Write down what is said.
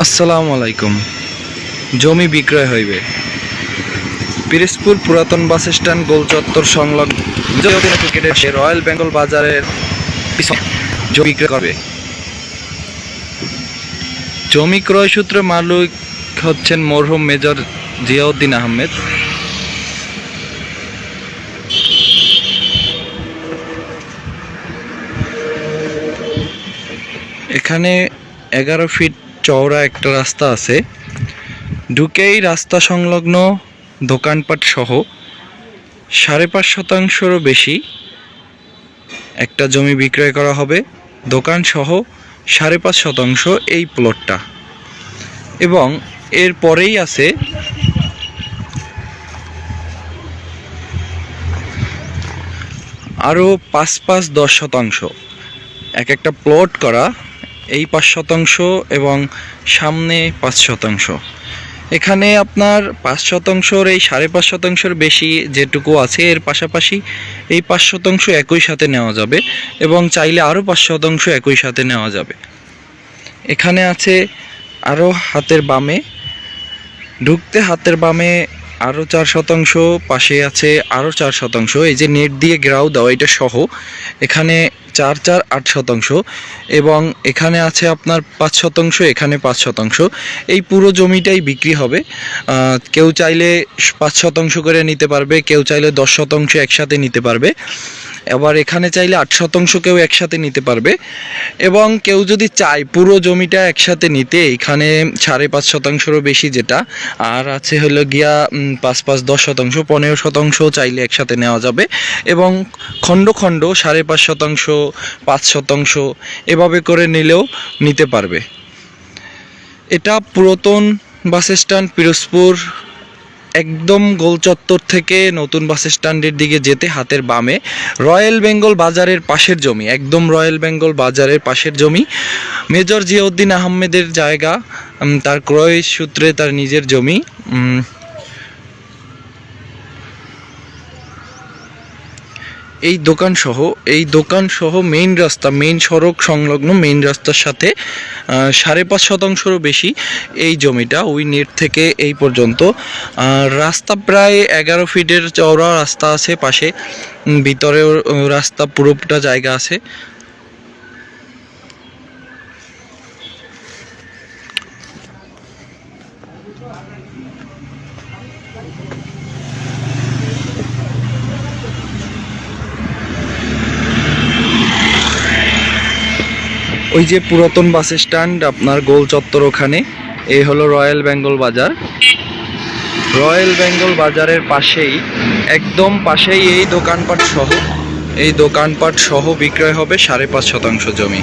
আসসালামু আলাইকুম। জমি বিক্রয় হইবে। পিরোজপুর পুরাতন বাস স্ট্যান্ড গোল চত্বর সংলগ্ন ক্রিকেটের রয়্যাল বেঙ্গল বাজারের পিছনে জমি বিক্রয় করবে। জমি ক্রয় সূত্রে মালিক হচ্ছেন মরহুম মেজর জিয়াউদ্দিন আহমেদ। এখানে 11 ফিট চওড়া একটা রাস্তা আছে। ঢুকেই রাস্তা সংলগ্ন দোকানপাট সহ 5.5 শতাংশেরও বেশি একটা জমি বিক্রয় করা হবে। দোকান সহ 5.5 শতাংশ এই প্লটটা, এবং এর পরেই আছে আরও 5-5-10 শতাংশ এক একটা প্লট করা। এই 5 শতাংশ এবং সামনে 5 শতাংশ। এখানে আপনার 5 শতাংশর এই 5.5 শতাংশের বেশি যেটুকু আছে, এর পাশাপাশি এই 5 শতাংশ একই সাথে নেওয়া যাবে, এবং চাইলে আরও 5 শতাংশ একই সাথে নেওয়া যাবে। এখানে আছে আরও হাতের বামে, ঢুকতে হাতের বামে আরও 4 শতাংশ, পাশে আছে আরও 4 শতাংশ। এই যে নেট দিয়ে গ্রাউ দেওয়া এটা সহ এখানে 4-4-8 শতাংশ, এবং এখানে আছে আপনার 5 শতাংশ, এখানে 5 শতাংশ। এই পুরো জমিটাই বিক্রি হবে। কেউ চাইলে 5 শতাংশ করে নিতে পারবে, কেউ চাইলে 10 শতাংশ একসাথে নিতে পারবে, এবার এখানে চাইলে 8 শতাংশ কেউ একসাথে নিতে পারবে, এবং কেউ যদি চায় পুরো জমিটা একসাথে নিতে, এখানে 5.5 শতাংশেরও বেশি যেটা, আর আছে হলো গিয়া 5-5-10 শতাংশ, 15 শতাংশ চাইলে একসাথে নেওয়া যাবে, এবং খণ্ড খণ্ড 5.5 শতাংশ, 5 শতাংশ এভাবে করে নিলেও নিতে পারবে। এটা পুরাতন বাস স্ট্যান্ড পিরোজপুর, একদম গোল চত্বর থেকে নতুন বাস স্ট্যান্ডের দিকে যেতে হাতের বামে রয়্যাল বেঙ্গল বাজারের পাশের জমি, একদম রয়্যাল বেঙ্গল বাজারের পাশের জমি। মেজর জিয়াউদ্দিন আহমেদের জায়গা, তার ক্রয় সূত্রে তার নিজের জমি। এই দোকান সহ মেইন রাস্তা, মেইন সড়ক সংলগ্ন মেইন রাস্তার সাথে 5.5 শতাংশেরও বেশি এই জমিটা, ওই নেট থেকে এই পর্যন্ত। রাস্তা প্রায় 11 ফিটের চওড়া রাস্তা আছে, পাশে ভিতরেও রাস্তা পুরোটা জায়গা আছে। ওই যে পুরাতন বাস স্ট্যান্ড আপনার গোল চত্বর, ওখানে এই হলো রয়্যাল বেঙ্গল বাজার। রয়্যাল বেঙ্গল বাজারের পাশেই, একদম পাশেই এই দোকানপাট সহ বিক্রয় হবে 5.5 শতাংশ জমি।